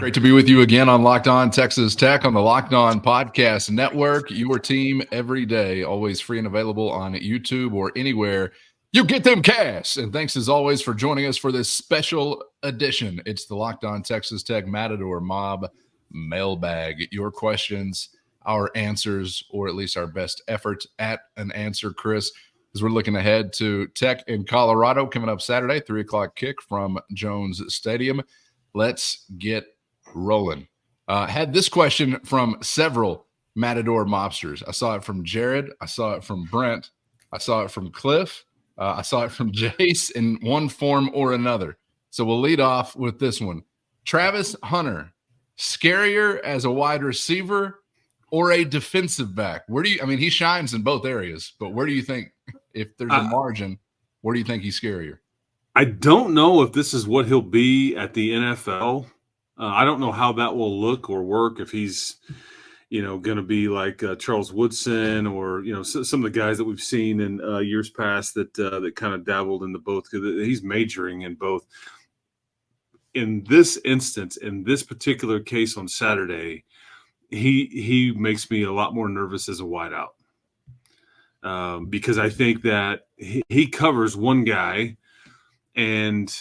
Great to be with you again on Locked On Texas Tech on the Locked On Podcast Network. Your team every day, always free and available on YouTube or anywhere you get them cash. And thanks as always for joining us for this special edition. It's the Locked On Texas Tech Matador Mob Mailbag. Your questions, our answers, or at least our best effort at an answer, Chris, as we're looking ahead to Tech in Colorado coming up Saturday, 3 o'clock kick from Jones Stadium. Let's get rolling. Had this question from several Matador mobsters. I saw it from Jared. I saw it from Brent. I saw it from Cliff. I saw it from Jace in one form or another. So we'll lead off with this one. Travis Hunter, scarier as a wide receiver or a defensive back? He shines in both areas, but where do you think, if there's a margin, where do you think he's scarier? I don't know if this is what he'll be at the NFL. I don't know how that will look or work, if he's, going to be like Charles Woodson or, some of the guys that we've seen in years past that kind of dabbled into both, because he's majoring in both. In this instance, in this particular case on Saturday, he makes me a lot more nervous as a wideout, because I think that he covers one guy, and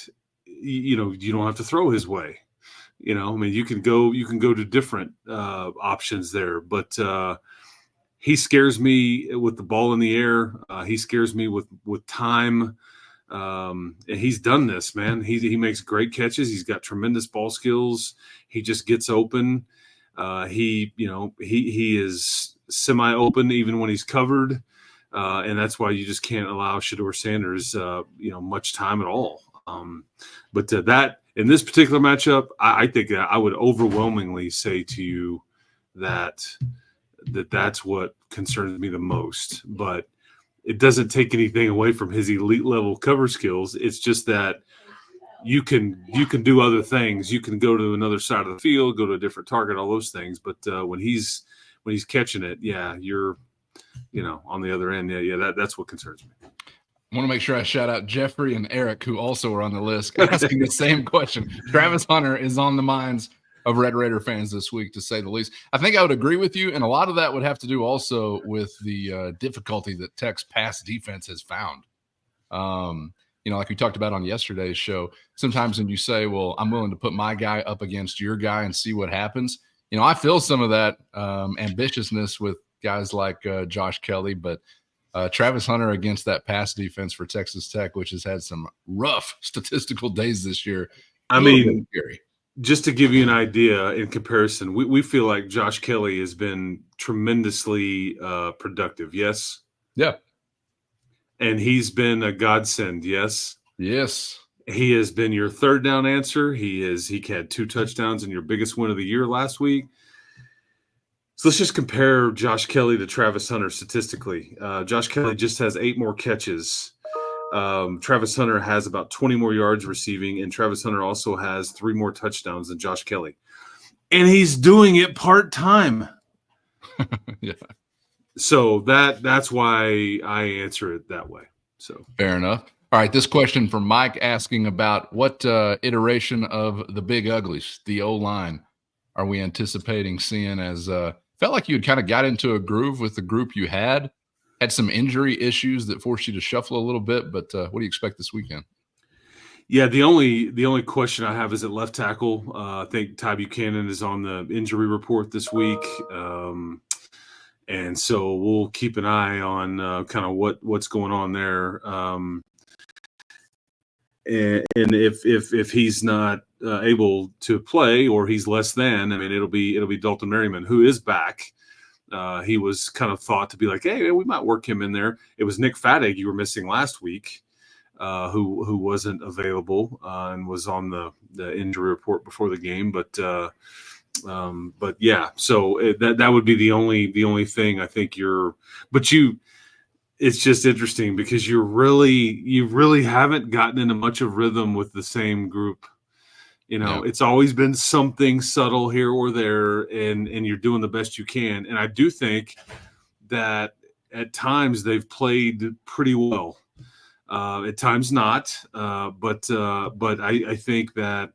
you don't have to throw his way. You can go to different options there, but he scares me with the ball in the air. He scares me with time. And he's done this, man. He makes great catches. He's got tremendous ball skills. He just gets open. He is semi-open even when he's covered. And that's why you just can't allow Shedeur Sanders, much time at all. But that in this particular matchup, I think that I would overwhelmingly say to you that's what concerns me the most. But it doesn't take anything away from his elite level cover skills. It's just that you can do other things. You can go to another side of the field, go to a different target, all those things. But when he's catching it, you're on the other end. That's what concerns me. I want to make sure I shout out Jeffrey and Eric, who also are on the list, asking the same question. Travis Hunter is on the minds of Red Raider fans this week, to say the least. I think I would agree with you, and a lot of that would have to do also with the difficulty that Tech's pass defense has found. Like we talked about on yesterday's show, sometimes when you say, well, I'm willing to put my guy up against your guy and see what happens, I feel some of that ambitiousness with guys like Josh Kelly, but Travis Hunter against that pass defense for Texas Tech, which has had some rough statistical days this year. Scary. Just to give you an idea in comparison, we feel like Josh Kelly has been tremendously productive. Yes. Yeah. And he's been a godsend. Yes. Yes. He has been your third down answer. He had 2 touchdowns in your biggest win of the year last week. So let's just compare Josh Kelly to Travis Hunter statistically. Josh Kelly just has 8 more catches. Travis Hunter has about 20 more yards receiving, and Travis Hunter also has 3 more touchdowns than Josh Kelly. And he's doing it part-time. Yeah. So that's why I answer it that way. So fair enough. All right, this question from Mike asking about what iteration of the Big Uglies, the O-line, are we anticipating seeing as felt like you had kind of got into a groove with the group you had some injury issues that forced you to shuffle a little bit, but what do you expect this weekend? Yeah, the only question I have is at left tackle. I think Ty Buchanan is on the injury report this week. And so we'll keep an eye on kind of what's going on there. And if he's not able to play, or he's less than, it'll be Dalton Merriman, who is back. He was kind of thought to be like, hey, we might work him in there. It was Nick Fattig you were missing last week, who wasn't available and was on the injury report before the game. But yeah, so that would be the only thing I think it's just interesting because you really haven't gotten into much of rhythm with the same group. It's always been something subtle here or there, and you're doing the best you can. And I do think that at times they've played pretty well. At times not, but I think that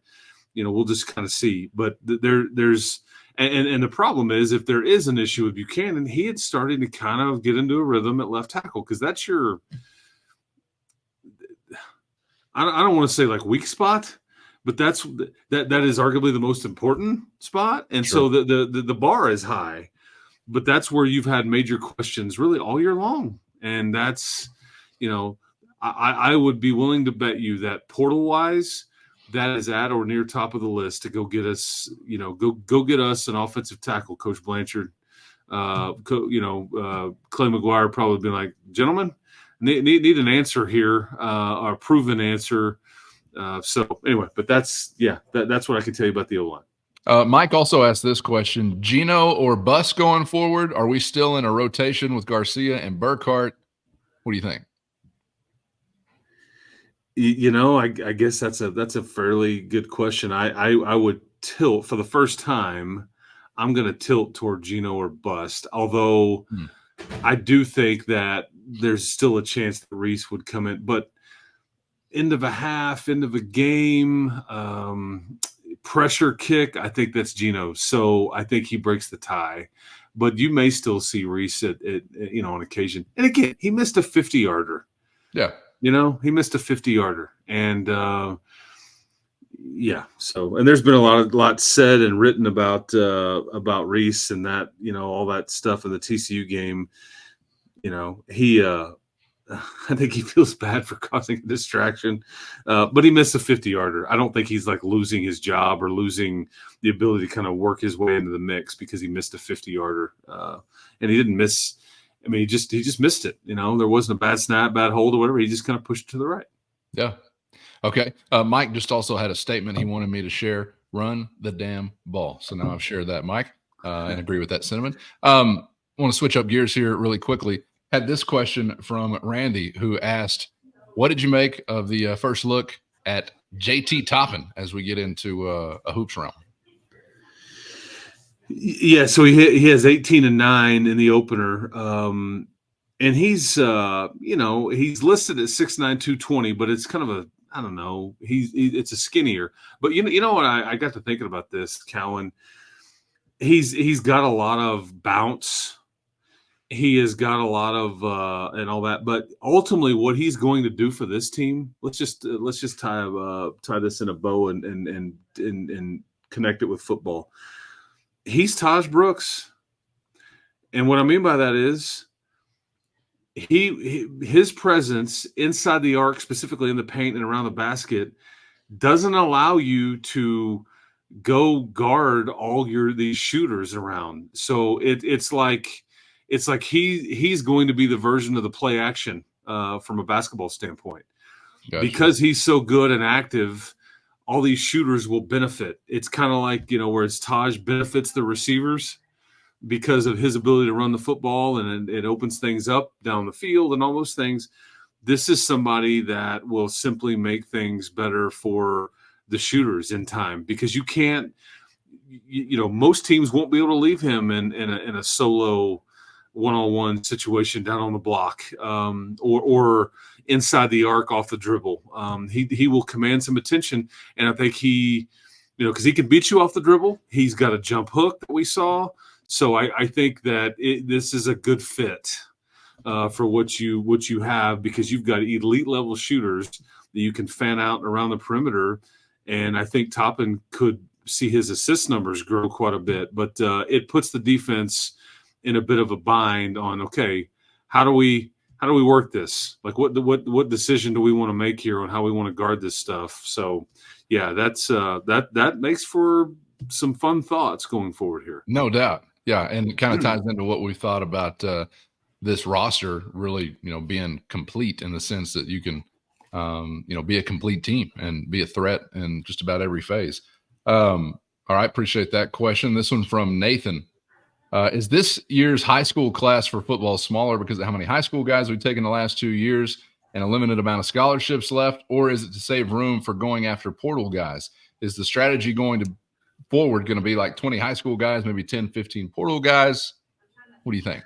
we'll just kind of see. But there's and the problem is, if there is an issue with Buchanan, he had started to kind of get into a rhythm at left tackle, because that's your, I don't want to say like weak spot, but that is arguably the most important spot. And Sure. so the bar is high, but that's where you've had major questions really all year long. And that's, I would be willing to bet you that portal wise, that is at or near top of the list to go get us, go get us an offensive tackle. Coach Blanchard, Clay McGuire probably been like, gentlemen, need an answer here, or a proven answer. So anyway, but that's what I can tell you about the O-line. Mike also asked this question: Gino or Bus going forward? Are we still in a rotation with Garcia and Burkhart? What do you think? I guess that's a fairly good question. I would tilt for the first time. I'm going to tilt toward Gino or bust. Although I do think that there's still a chance that Reese would come in, but end of a half, end of a game, pressure kick, I think that's Gino. So I think he breaks the tie. But you may still see Reese at on occasion. And again, he missed a 50-yarder. Yeah. He missed a 50-yarder. And so, and there's been a lot said and written about Reese and that, all that stuff in the TCU game. He I think he feels bad for causing a distraction, but he missed a 50-yarder. I don't think he's like losing his job or losing the ability to kind of work his way into the mix because he missed a 50-yarder. And he didn't miss. I mean, he just missed it. There wasn't a bad snap, bad hold, or whatever. He just kind of pushed it to the right. Yeah. Okay. Mike just also had a statement he wanted me to share: run the damn ball. So now I've shared that, Mike, and agree with that sentiment. I want to switch up gears here really quickly. Had this question from Randy, who asked, what did you make of the first look at JT Toppin as we get into a hoops round? Yeah, so he has 18-9 in the opener. And he's, he's listed at 6'9", 220, but it's kind of a, I don't know, it's a skinnier. But you know what, I got to thinking about this, Cowan. He's got a lot of bounce. He has got a lot of and all that, but ultimately, what he's going to do for this team, let's just tie this in a bow and connect it with football. He's Taj Brooks, and what I mean by that is his presence inside the arc, specifically in the paint and around the basket, doesn't allow you to go guard all these shooters around. So it's like he's going to be the version of the play action from a basketball standpoint. Gotcha. Because he's so good and active, all these shooters will benefit. It's kind of like, where it's Taj benefits the receivers because of his ability to run the football, and it opens things up down the field and all those things. This is somebody that will simply make things better for the shooters in time, because you can't, most teams won't be able to leave him in a solo one-on-one situation down on the block, or inside the arc off the dribble. He will command some attention, and I think he, because he can beat you off the dribble. He's got a jump hook that we saw, so I think that this is a good fit for what you have, because you've got elite level shooters that you can fan out around the perimeter, and I think Toppin could see his assist numbers grow quite a bit, but it puts the defense in a bit of a bind on, okay, how do we work this? Like what decision do we want to make here on how we want to guard this stuff? So yeah, that's that makes for some fun thoughts going forward here. No doubt. Yeah. And it kind of ties into what we thought about this roster really, being complete in the sense that you can, be a complete team and be a threat in just about every phase. All right. Appreciate that question. This one from Nathan. Is this year's high school class for football smaller because of how many high school guys we've taken the last 2 years and a limited amount of scholarships left, or is it to save room for going after portal guys? Is the strategy going to be like 20 high school guys, maybe 10, 15 portal guys? What do you think?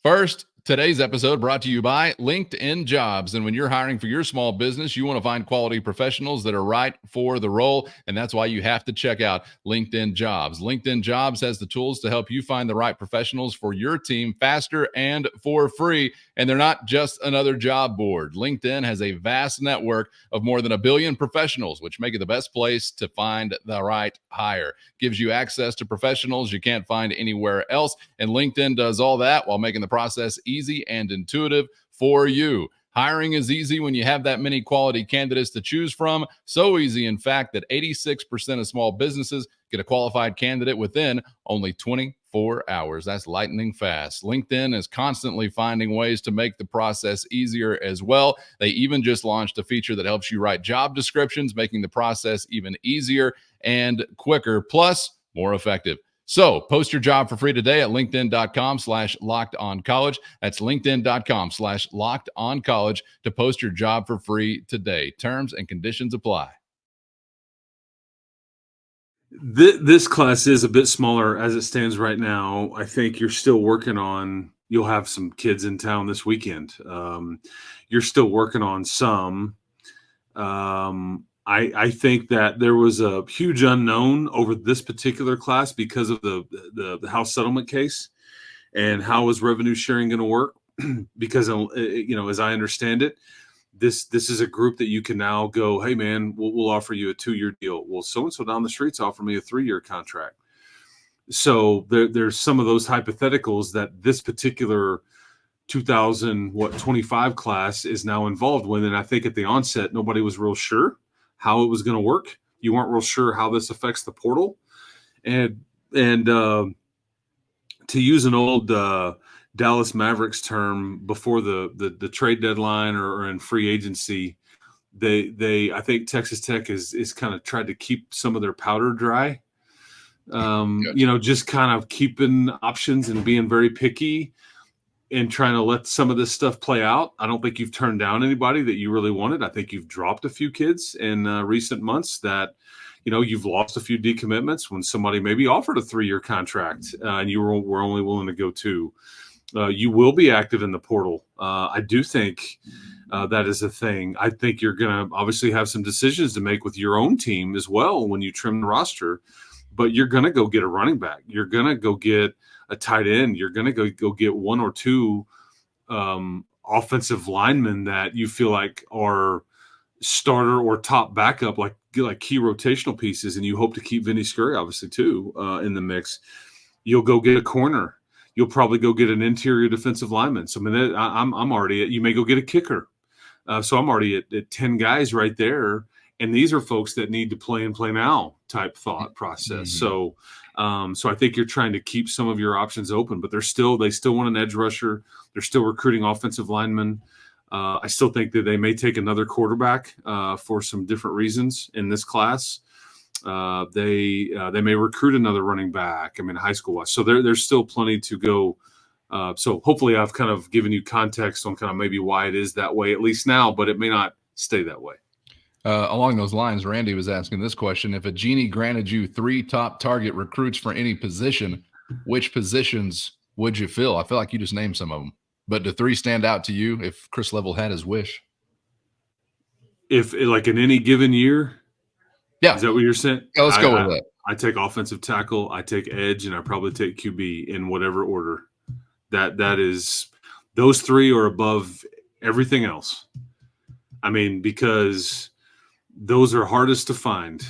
First, Today's episode brought to you by LinkedIn Jobs. And when you're hiring for your small business, you want to find quality professionals that are right for the role. And that's why you have to check out LinkedIn Jobs. LinkedIn Jobs has the tools to help you find the right professionals for your team faster and for free. And they're not just another job board. LinkedIn has a vast network of more than 1 billion professionals, which make it the best place to find the right hire. Gives you access to professionals you can't find anywhere else. And LinkedIn does all that while making the process easy and intuitive for you. Hiring is easy when you have that many quality candidates to choose from. So easy, in fact, that 86% of small businesses get a qualified candidate within only 24 hours. That's lightning fast. LinkedIn is constantly finding ways to make the process easier as well. They even just launched a feature that helps you write job descriptions, making the process even easier and quicker, plus more effective. So post your job for free today at linkedin.com/lockedoncollege. That's linkedin.com/lockedoncollege to post your job for free today. Terms and conditions apply. This class is a bit smaller as it stands right now. I think you're still working on, you'll have some kids in town this weekend. You're still working on some. I think that there was a huge unknown over this particular class because of the house settlement case and how is revenue sharing going to work? Because, as I understand it, this is a group that you can now go, hey, man, we'll offer you a 2-year deal. Well, so-and-so down the street's offer me a 3-year contract. So there's some of those hypotheticals that this particular 2025 class is now involved with. And I think at the onset, nobody was real sure how it was going to work. You weren't real sure how this affects the portal. And to use an old Dallas Mavericks term, before the trade deadline or in free agency, I think Texas Tech is kind of tried to keep some of their powder dry. Just kind of keeping options and being very picky and trying to let some of this stuff play out. I don't think you've turned down anybody that you really wanted. I think you've dropped a few kids in recent months that, you've lost a few decommitments when somebody maybe offered a 3-year contract and you were only willing to go 2. You will be active in the portal. I do think that is a thing. I think you're going to obviously have some decisions to make with your own team as well when you trim the roster, but you're going to go get a running back. You're going to go get a tight end. You're going to go get 1 or 2 offensive linemen that you feel like are starter or top backup, like key rotational pieces, and you hope to keep Vinny Scurry obviously too in the mix. You'll go get a corner. You'll probably go get an interior defensive lineman. So I'm already at. You may go get a kicker. So I'm already at 10 guys right there, and these are folks that need to play and play now type thought process. Mm-hmm. So I think you're trying to keep some of your options open, but they still want an edge rusher. They're still recruiting offensive linemen. I still think that they may take another quarterback for some different reasons in this class. They may recruit another running back. High school wise. So there's still plenty to go. So hopefully I've kind of given you context on kind of maybe why it is that way, at least now, but it may not stay that way. Along those lines, Randy was asking this question. If a genie granted you 3 top target recruits for any position, which positions would you fill? I feel like you just named some of them, but do 3 stand out to you if Chris Level had his wish? If like in any given year? Yeah. Is that what you're saying? Yeah, let's go with that. I take offensive tackle, I take edge, and I probably take QB in whatever order. That is, those 3 are above everything else. Because those are hardest to find.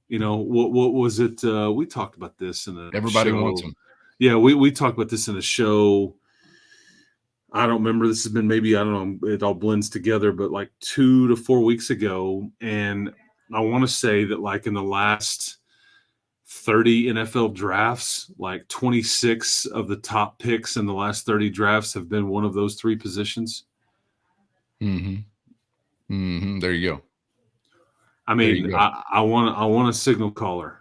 What was it? We talked about this in Everybody show. Wants them. Yeah, we talked about this in a show. I don't remember. This has been maybe, I don't know, it all blends together, but like 2 to 4 weeks ago. And I want to say that like in the last 30 NFL drafts, like 26 of the top picks in the last 30 drafts have been one of those 3 positions. Mm-hmm. Mm-hmm. There you go. I want a signal caller.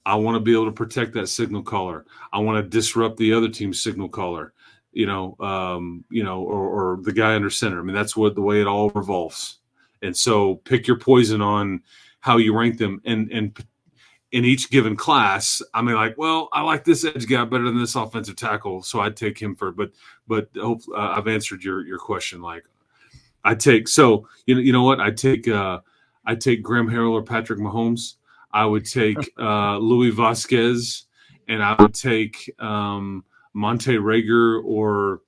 I want to be able to protect that signal caller. I want to disrupt the other team's signal caller, or the guy under center. That's the way it all revolves. And so pick your poison on how you rank them. And in each given class, I mean, like, well, I like this edge guy better than this offensive tackle, so I'd take him for. But hope I've answered your question. Like, I take you know what I take Graham Harrell or Patrick Mahomes. I would take Louis Vasquez, and I would take Monte Rager or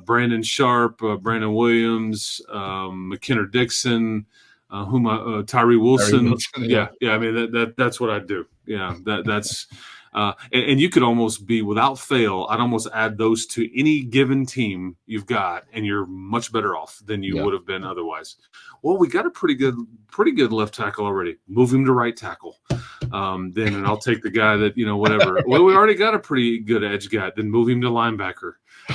Brandon Sharp, Brandon Williams, McKenna Dixon, Tyree Wilson. Yeah. I mean that's what I'd do. Yeah, that's and you could almost be without fail. I'd almost add those to any given team you've got, and you're much better off than you would have been otherwise. Well, we got a pretty good left tackle already. Move him to right tackle. Then and I'll take the guy that whatever. Well, we already got a pretty good edge guy. Then move him to linebacker.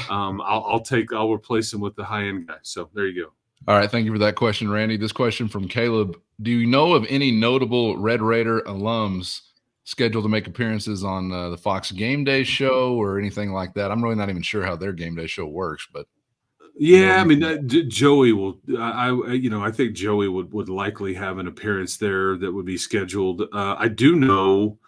I'll replace him with the high end guy. So there you go. All right, thank you for that question, Randy. This question from Caleb: do you know of any notable Red Raider alums scheduled to make appearances on the Fox Game Day show or anything like that? I'm really not even sure how their Game Day show works, but yeah, I mean, Joey will. I think Joey would likely have an appearance there that would be scheduled. I do know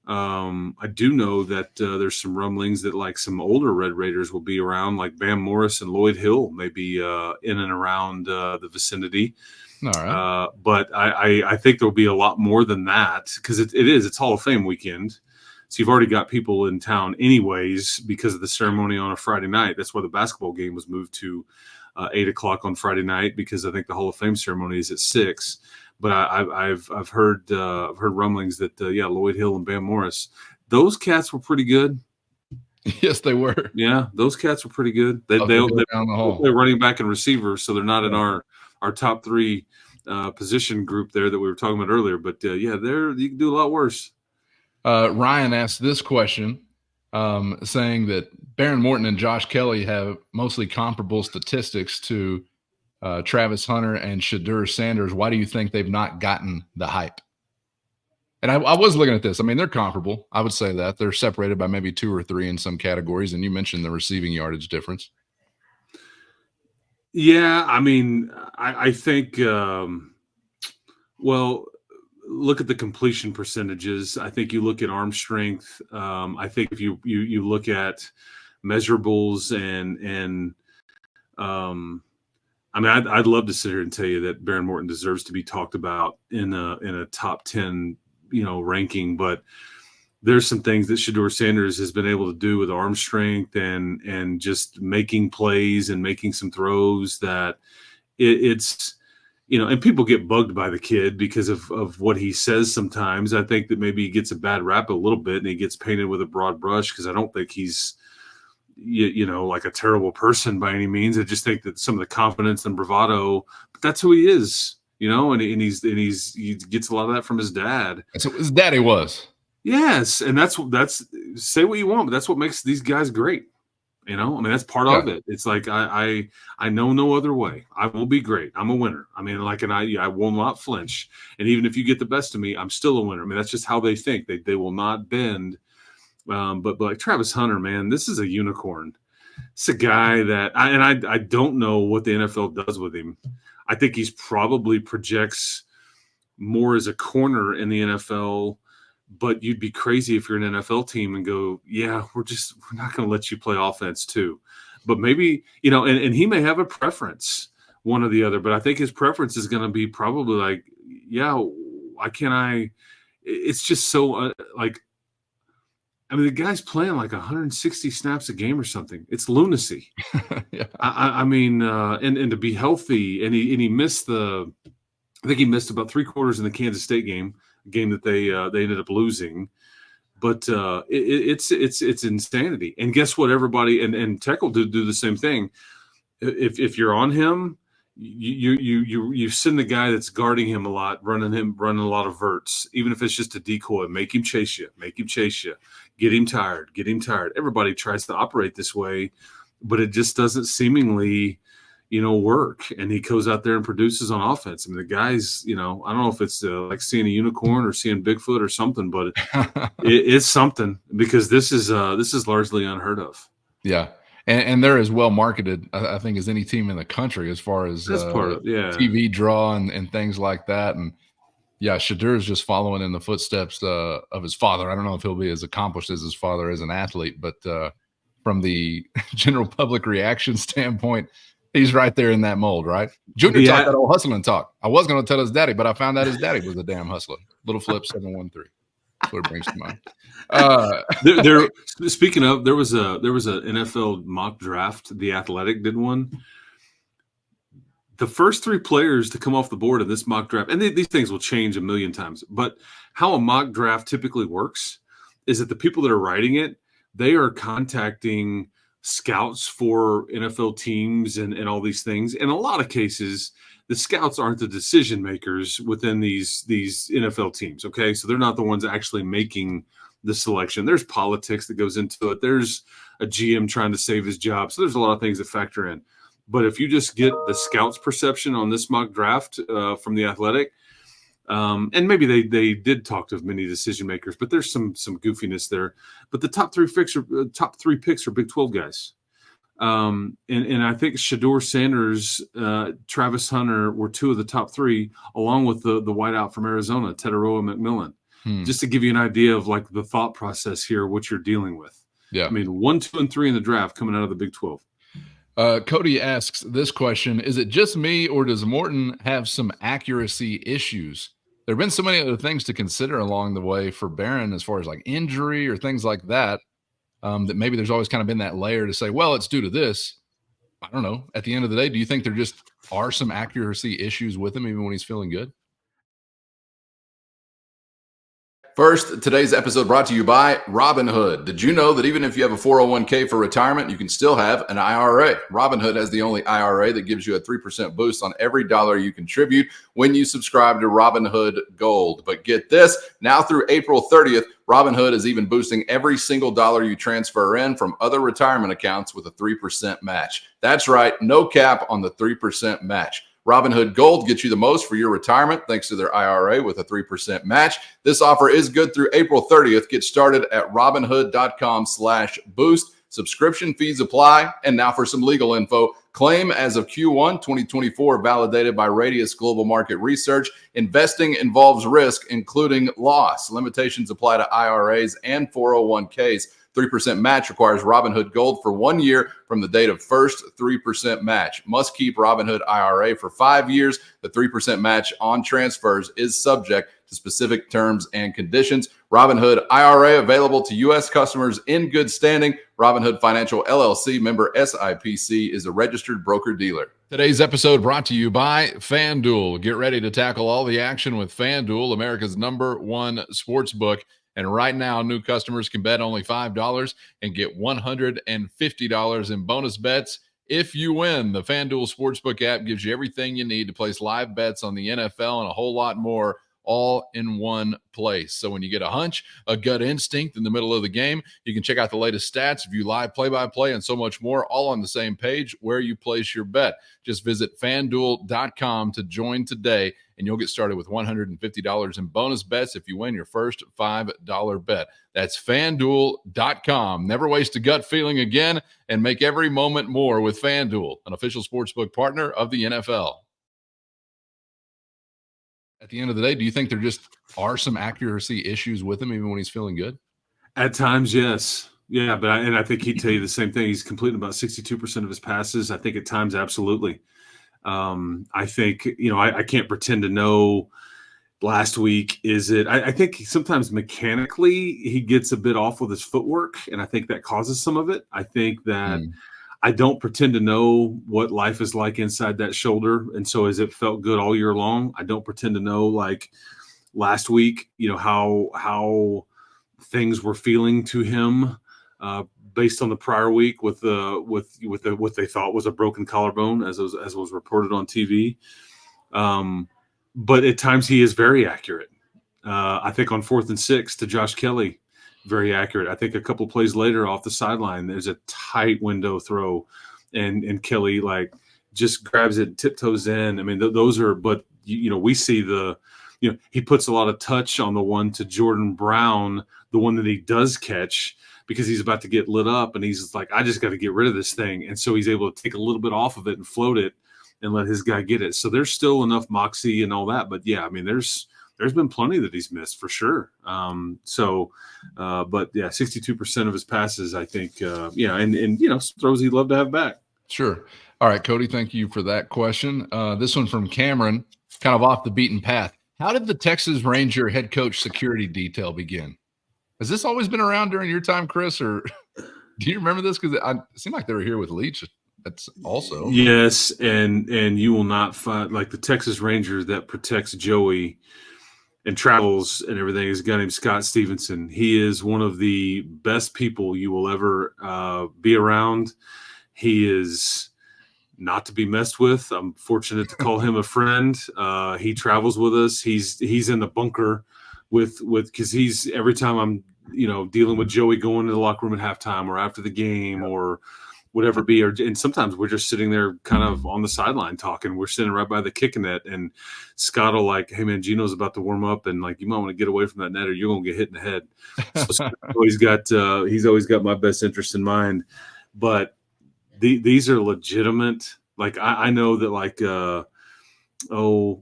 that there's some rumblings that like some older Red Raiders will be around, like Bam Morris and Lloyd Hill, maybe in and around the vicinity. All right. But I think there'll be a lot more than that because it's Hall of Fame weekend. So you've already got people in town anyways because of the ceremony on a Friday night. That's why the basketball game was moved to 8:00 on Friday night because I think the Hall of Fame ceremony is at 6. But I've heard rumblings that Lloyd Hill and Bam Morris, those cats were pretty good. Yes, they were. Yeah, those cats were pretty good. They're running back and receiver, so they're not in our top 3 position group there that we were talking about earlier. But you can do a lot worse. Ryan asked this question, saying that Baron Morton and Josh Kelly have mostly comparable statistics to Travis Hunter and Shadur Sanders. Why do you think they've not gotten the hype? And I was looking at this. I mean, they're comparable. I would say that they're separated by maybe 2 or 3 in some categories. And you mentioned the receiving yardage difference. Yeah, I mean, I think, look at the completion percentages. I think you look at arm strength. I think if you look at measurables and I mean, I'd love to sit here and tell you that Baron Morton deserves to be talked about in a top 10, ranking, but there's some things that Shadur Sanders has been able to do with arm strength and just making plays and making some throws that it's and people get bugged by the kid because of what he says sometimes. I think that maybe he gets a bad rap a little bit and he gets painted with a broad brush because I don't think he's like a terrible person by any means. I just think that some of the confidence and bravado, but that's who he is, and he gets a lot of that from his dad. That's what his daddy was. Yes. And that's say what you want, but that's what makes these guys great. I mean, that's part of it. It's like, I know no other way. I will be great. I'm a winner. I mean, I will not flinch. And even if you get the best of me, I'm still a winner. I mean, that's just how they think. They will not bend. But like Travis Hunter, man, this is a unicorn. It's a guy that I don't know what the NFL does with him. I think he's probably projects more as a corner in the NFL, but you'd be crazy if you're an NFL team and go, yeah, we're not going to let you play offense too. But maybe, and he may have a preference, one or the other, but I think his preference is going to be probably like, yeah, why can't I? It's just so I mean, the guy's playing like 160 snaps a game or something. It's lunacy. Yeah. I mean, and to be healthy, and he missed I think he missed about 3/4 in the Kansas State game that they ended up losing. But it's insanity. And guess what? Everybody and Tech will do the same thing. If you're on him, you send the guy that's guarding him a lot, running a lot of verts, even if it's just a decoy. Make him chase you. Get him tired. Everybody tries to operate this way, but it just doesn't seemingly, work. And he goes out there and produces on offense. I mean, the guys, I don't know if it's like seeing a unicorn or seeing Bigfoot or something, but it's something because this is largely unheard of. Yeah. And they're as well marketed, I think, as any team in the country as far as that's part of TV draw and things like that. And Yeah, Shadur's just following in the footsteps of his father. I don't know if he'll be as accomplished as his father as an athlete, but from the general public reaction standpoint, he's right there in that mold, right? Junior The talked that old hustling talk. I was going to tell his daddy, but I found out his daddy was a damn hustler. Little Flip 713. That's what it brings to mind. there speaking of, there was a NFL mock draft. The Athletic did one. The first three players to come off the board in this mock draft, and these things will change a million times, but how a mock draft typically works is that the people that are writing it, they are contacting scouts for NFL teams and all these things. In a lot of cases, the scouts aren't the decision makers within these NFL teams. Okay, so they're not the ones actually making the selection. There's politics that goes into it. There's a GM trying to save his job. So there's a lot of things that factor in. But if you just get the scouts' perception on this mock draft from the Athletic, and maybe they did talk to many decision makers, but there's some goofiness there. But the top three picks are Big 12 guys, and I think Shador Sanders, Travis Hunter were two of the top three, along with the wideout from Arizona, Teteroa McMillan. Just to give you an idea of like the thought process here, what you're dealing with. Yeah, I mean, 1, 2, and 3 in the draft coming out of the Big 12. Cody asks this question: is it just me, or does Morton have some accuracy issues? There have been so many other things to consider along the way for Barron, as far as like injury or things like that, that maybe there's always kind of been that layer to say, well, it's due to this. I don't know. At the end of the day, do you think there just are some accuracy issues with him even when he's feeling good? First, today's episode brought to you by Robinhood. Did you know that even if you have a 401k for retirement, you can still have an IRA? Robinhood has the only IRA that gives you a 3% boost on every dollar you contribute when you subscribe to Robinhood Gold. But get this, now through April 30th, Robinhood is even boosting every single dollar you transfer in from other retirement accounts with a 3% match. That's right, no cap on the 3% match. Robinhood Gold gets you the most for your retirement thanks to their IRA with a 3% match. This offer is good through April 30th. Get started at robinhood.com/boost. Subscription fees apply. And now for some legal info. Claim as of Q1 2024 validated by Radius Global Market Research. Investing involves risk, including loss. Limitations apply to IRAs and 401ks. 3% match requires Robinhood Gold for 1 year from the date of first 3% match. Must keep Robinhood IRA for 5 years. The 3% match on transfers is subject to specific terms and conditions. Robinhood IRA available to U.S. customers in good standing. Robinhood Financial LLC member SIPC is a registered broker-dealer. Today's episode brought to you by FanDuel. Get ready to tackle all the action with FanDuel, America's #1 sports book. And right now, new customers can bet only $5 and get $150 in bonus bets if you win. The FanDuel Sportsbook app gives you everything you need to place live bets on the NFL and a whole lot more, all in one place. So when you get a hunch, a gut instinct in the middle of the game, you can check out the latest stats, view live play-by-play, and so much more, all on the same page where you place your bet. Just visit FanDuel.com to join today, and you'll get started with $150 in bonus bets if you win your first $5 bet. That's FanDuel.com. Never waste a gut feeling again, and make every moment more with FanDuel, an official sportsbook partner of the NFL. At the end of the day, do you think there just are some accuracy issues with him even when he's feeling good? At times, yes. Yeah, but I think he'd tell you the same thing. He's completing about 62% of his passes. I think at times, absolutely. I think, I can't pretend to know last week. I think sometimes mechanically he gets a bit off with his footwork, and I think that causes some of it. I think that I don't pretend to know what life is like inside that shoulder. And so as it felt good all year long, I don't pretend to know, like last week, how things were feeling to him based on the prior week with what they thought was a broken collarbone, as was reported on TV. But at times he is very accurate. I think on 4th and 6 to Josh Kelly, very accurate. I think a couple plays later off the sideline, there's a tight window throw, and Kelly just grabs it and tiptoes in. I mean, those are, but we see he puts a lot of touch on the one to Jordan Brown, the one that he does catch, because he's about to get lit up, and he's like, I just got to get rid of this thing. And so he's able to take a little bit off of it and float it and let his guy get it. So there's still enough moxie and all that. But yeah, I mean, there's there's been plenty that he's missed for sure. But yeah, 62% of his passes, I think, and throws he'd love to have back. Sure. All right, Cody, thank you for that question. This one from Cameron, kind of off the beaten path. How did the Texas Ranger head coach security detail begin? Has this always been around during your time, Chris, or do you remember this? Because it seemed like they were here with Leach. That's also. Yes, and you will not find, like, the Texas Ranger that protects Joey and travels and everything is a guy named Scott Stevenson. He is one of the best people you will ever be around. He is not to be messed with. I'm fortunate to call him a friend. He travels with us. He's in the bunker with because he's every time I'm dealing with Joey going to the locker room at halftime or after the game or whatever it be, and sometimes we're just sitting there kind of on the sideline talking. We're sitting right by the kicking net, and Scott will like, "Hey man, Gino's about to warm up, and like you might want to get away from that net, or you're gonna get hit in the head." So he's always got my best interest in mind. But these are legitimate. Like I know that like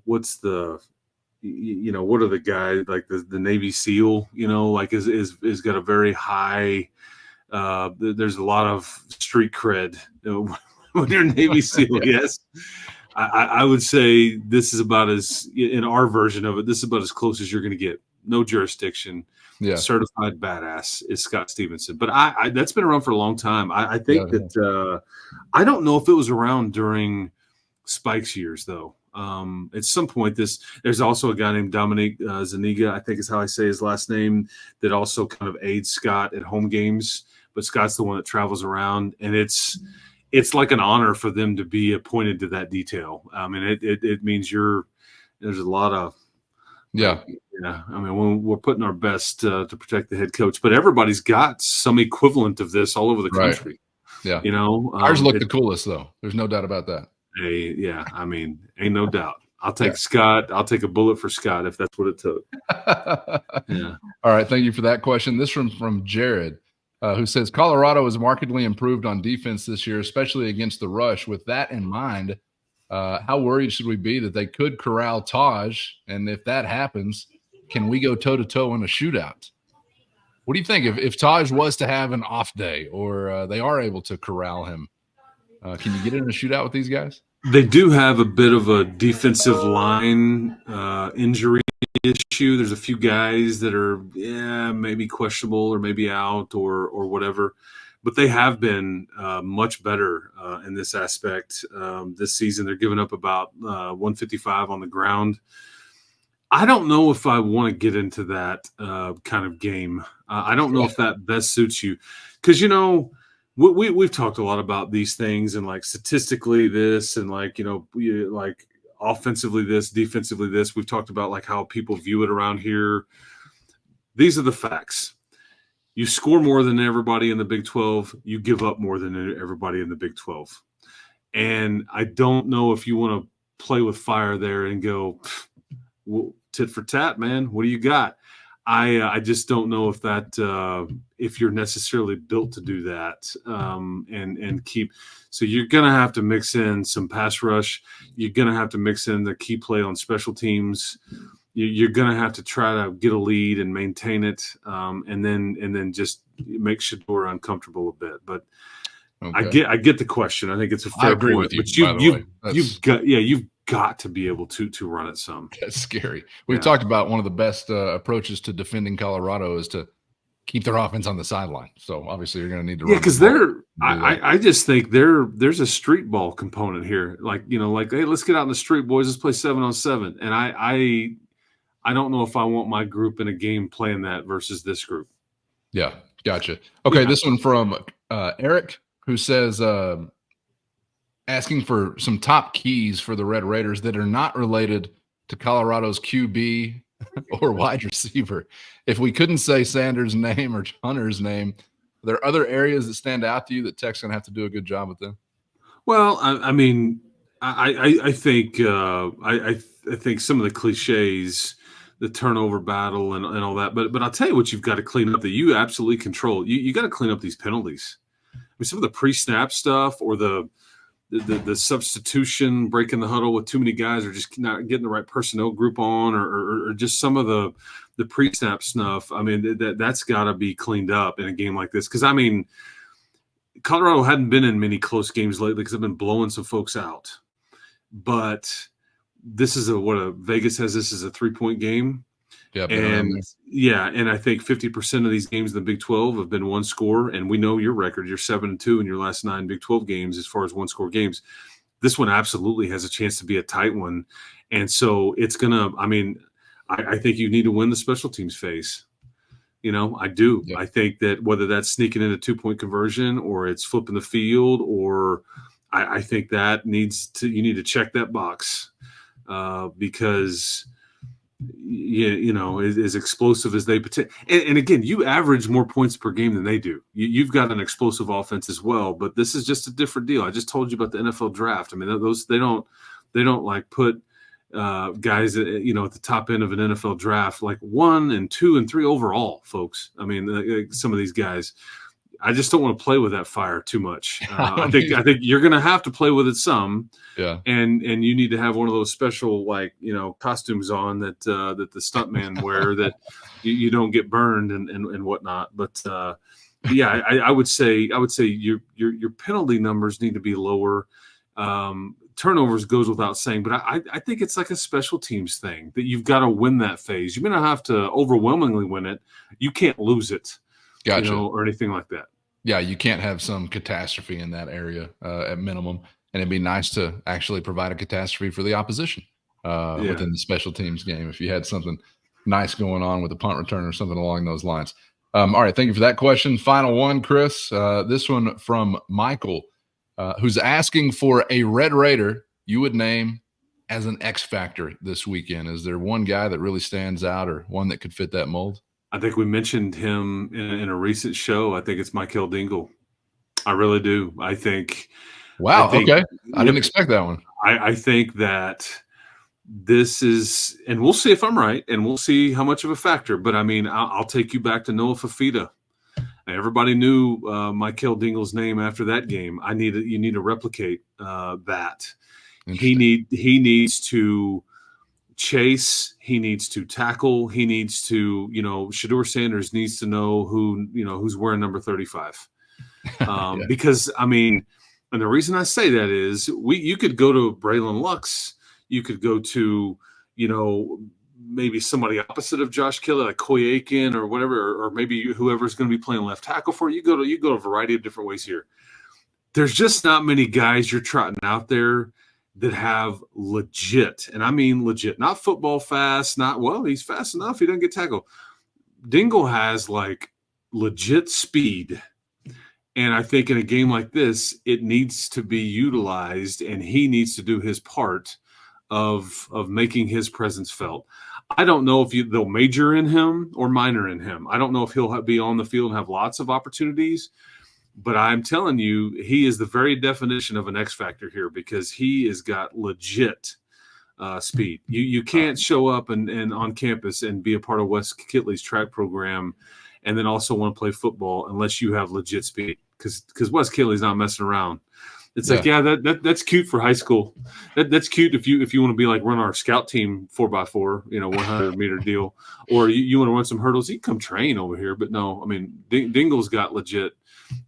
what's the what are the guys like the Navy SEAL? Like is got a very high. There's a lot of street cred when you're Navy SEAL. Yes, I would say this is about as in our version of it. This is about as close as you're going to get. No jurisdiction. Yeah. Certified badass is Scott Stevenson. But I that's been around for a long time. I think that I don't know if it was around during Spike's years though. At some point, there's also a guy named Dominique Zaniga, I think is how I say his last name, that also kind of aids Scott at home games. But Scott's the one that travels around, and it's like an honor for them to be appointed to that detail. I mean, it means there's a lot of yeah. I mean, when we're putting our best to protect the head coach, but everybody's got some equivalent of this all over the country. Right. Yeah, ours look the coolest though. There's no doubt about that. Yeah, I mean, ain't no doubt. I'll take Scott. I'll take a bullet for Scott if that's what it took. Yeah. All right. Thank you for that question. This from Jared, who says Colorado has markedly improved on defense this year, especially against the rush. With that in mind, how worried should we be that they could corral Taj? And if that happens, can we go toe-to-toe in a shootout? What do you think if Taj was to have an off day or they are able to corral him? Can you get in a shootout with these guys? They do have a bit of a defensive line injury issue. There's a few guys that are maybe questionable or maybe out or whatever, but they have been much better in this aspect this season. They're giving up about 155 on the ground. I don't know if I want to get into that kind of game. I don't know if that best suits you because we've talked a lot about these things and like statistically this and like like offensively this, defensively this. We've talked about like how people view it around here. These are the facts. You score more than everybody in the Big 12. You give up more than everybody in the Big 12. And I don't know if you want to play with fire there and go tit for tat, man. What do you got? I just don't know if that if you're necessarily built to do that and keep. So you're gonna have to mix in some pass rush. You're gonna have to mix in the key play on special teams. You're gonna have to try to get a lead and maintain it, and then just make Shedeur uncomfortable a bit. But okay. I get the question. I think it's a fair point. With you, but you've got to be able to run it some. That's scary. We've talked about one of the best approaches to defending Colorado is to keep their offense on the sideline. So obviously you're going to need to run. Yeah, because I just think there's a street ball component here. Like, hey, let's get out in the street, boys. Let's play 7-on-7. And I don't know if I want my group in a game playing that versus this group. Yeah, gotcha. Okay, this one from Eric, who says asking for some top keys for the Red Raiders that are not related to Colorado's QB or wide receiver. If we couldn't say Sanders' name or Hunter's name, are there other areas that stand out to you that Tech's going to have to do a good job with them? Well, I mean, I think I think some of the cliches, the turnover battle and all that, but I'll tell you what you've got to clean up that you absolutely control. You got to clean up these penalties. I mean, some of the pre-snap stuff or the the substitution, breaking the huddle with too many guys, or just not getting the right personnel group on, or just some of the pre-snap stuff. I mean, that's got to be cleaned up in a game like this. Because, I mean, Colorado hadn't been in many close games lately because they've been blowing some folks out. But this is Vegas has this as a 3-point game. Yeah, and I think 50% of these games in the Big 12 have been one score. And we know your record. You're 7-2 in your last 9 Big 12 games as far as one score games. This one absolutely has a chance to be a tight one. And so it's going to, I mean, I think you need to win the special teams phase. I do. Yep. I think that whether that's sneaking in a 2-point conversion or it's flipping the field, or I think that you need to check that box because as explosive as they and again, you average more points per game than they do. You've got an explosive offense as well, but this is just a different deal. I just told you about the NFL draft. I mean, they don't like put guys at the top end of an NFL draft like 1 and 2 and 3 overall, folks. I mean, some of these guys, I just don't want to play with that fire too much. I think you're going to have to play with it some. Yeah. And you need to have one of those special costumes on that the stuntmen wear that you don't get burned and whatnot. But yeah, I would say your penalty numbers need to be lower. Turnovers goes without saying, but I think it's like a special teams thing that you've got to win that phase. You may not have to overwhelmingly win it. You can't lose it. Gotcha. Or anything like that. Yeah, you can't have some catastrophe in that area at minimum. And it'd be nice to actually provide a catastrophe for the opposition within the special teams game if you had something nice going on with a punt return or something along those lines. All right, thank you for that question. Final one, Chris. This one from Michael, who's asking for a Red Raider you would name as an X factor this weekend. Is there one guy that really stands out or one that could fit that mold? I think we mentioned him in a recent show. I think it's Michael Dingle. I really do. I think. Wow. Okay. I didn't expect that one. I think that this is, and we'll see if I'm right, and we'll see how much of a factor. But I mean, I'll take you back to Noah Fafita. Everybody knew Michael Dingle's name after that game. You need to replicate that. He needs to chase. He needs to tackle. He needs to, Shedeur Sanders needs to know who's wearing number 35. Because I mean, and the reason I say that is you could go to Braylon Lux. You could go to, maybe somebody opposite of Josh Kelly, like Coy Aiken or whatever, or maybe whoever's going to be playing left tackle for you. You go a variety of different ways here. There's just not many guys you're trotting out there that have legit, and I mean legit, not football fast, he's fast enough, he doesn't get tackled. Dingle has like legit speed. And I think in a game like this, it needs to be utilized, and he needs to do his part of making his presence felt. I don't know if they'll major in him or minor in him. I don't know if he'll be on the field and have lots of opportunities, but I'm telling you, he is the very definition of an X factor here because he has got legit speed. You can't show up and on campus and be a part of Wes Kitley's track program and then also want to play football unless you have legit speed because Wes Kitley's not messing around. It's like, that's cute for high school. That's cute if you want to be like run our scout team 4x4, 100-meter deal, or you want to run some hurdles. You can come train over here, but no, I mean Dingle's got legit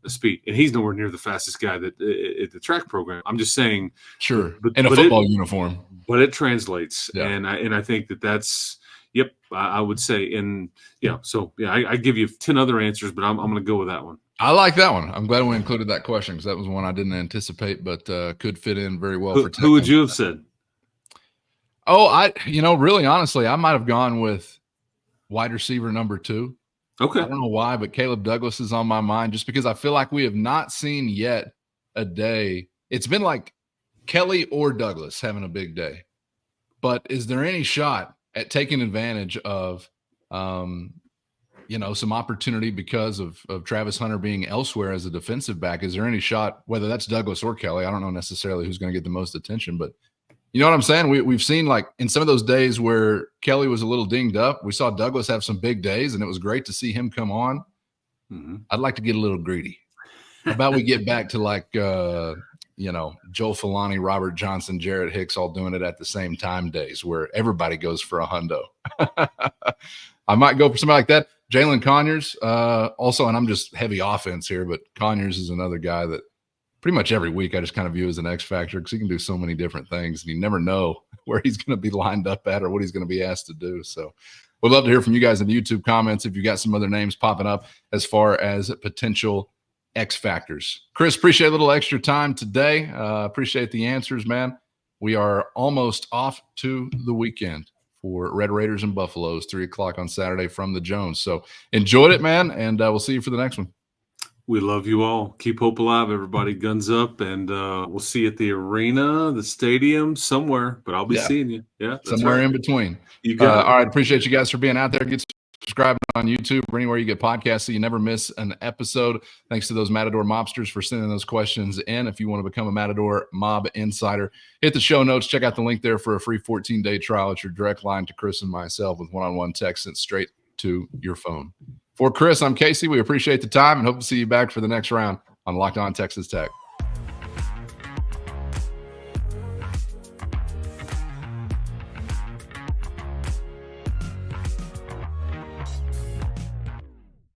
speed, and he's nowhere near the fastest guy that at the track program. I'm just saying, sure, in a football uniform, but it translates, and I think that's. Yep, I would say, and I give you 10 other answers, but I'm going to go with that one. I like that one. I'm glad we included that question because that was one I didn't anticipate, but could fit in very well. Who would you have said? Oh, really honestly, I might have gone with wide receiver number 2. Okay. I don't know why, but Caleb Douglas is on my mind just because I feel like we have not seen yet a day. It's been like Kelly or Douglas having a big day, but is there any shot at taking advantage of, some opportunity because of Travis Hunter being elsewhere as a defensive back? Is there any shot, whether that's Douglas or Kelly? I don't know necessarily who's going to get the most attention, but you know what I'm saying? We've seen like in some of those days where Kelly was a little dinged up, we saw Douglas have some big days, and it was great to see him come on. Mm-hmm. I'd like to get a little greedy. How about we get back to like Joe Filani, Robert Johnson, Jarrett Hicks all doing it at the same time days where everybody goes for a hundo. I might go for somebody like that. Jalen Conyers also, and I'm just heavy offense here, but Conyers is another guy that pretty much every week I just kind of view as an X factor because he can do so many different things and you never know where he's going to be lined up at or what he's going to be asked to do. So we'd love to hear from you guys in the YouTube comments if you got some other names popping up as far as potential X factors. Chris, appreciate a little extra time today. Appreciate the answers, man. We are almost off to the weekend for Red Raiders and Buffaloes, 3:00 on Saturday from the Jones. So enjoyed it, man, and we'll see you for the next one. We love you all. Keep hope alive, everybody. Guns up, and we'll see you at the arena, the stadium, somewhere. But I'll be seeing you. Yeah, somewhere in between. You got it. All right, appreciate you guys for being out there. Get subscribed on YouTube or anywhere you get podcasts so you never miss an episode. Thanks to those Matador Mobsters for sending those questions in. If you want to become a Matador Mob insider, hit the show notes. Check out the link there for a free 14-day trial. It's your direct line to Chris and myself with one-on-one text sent straight to your phone. For Chris, I'm Casey. We appreciate the time and hope to see you back for the next round on Locked On Texas Tech.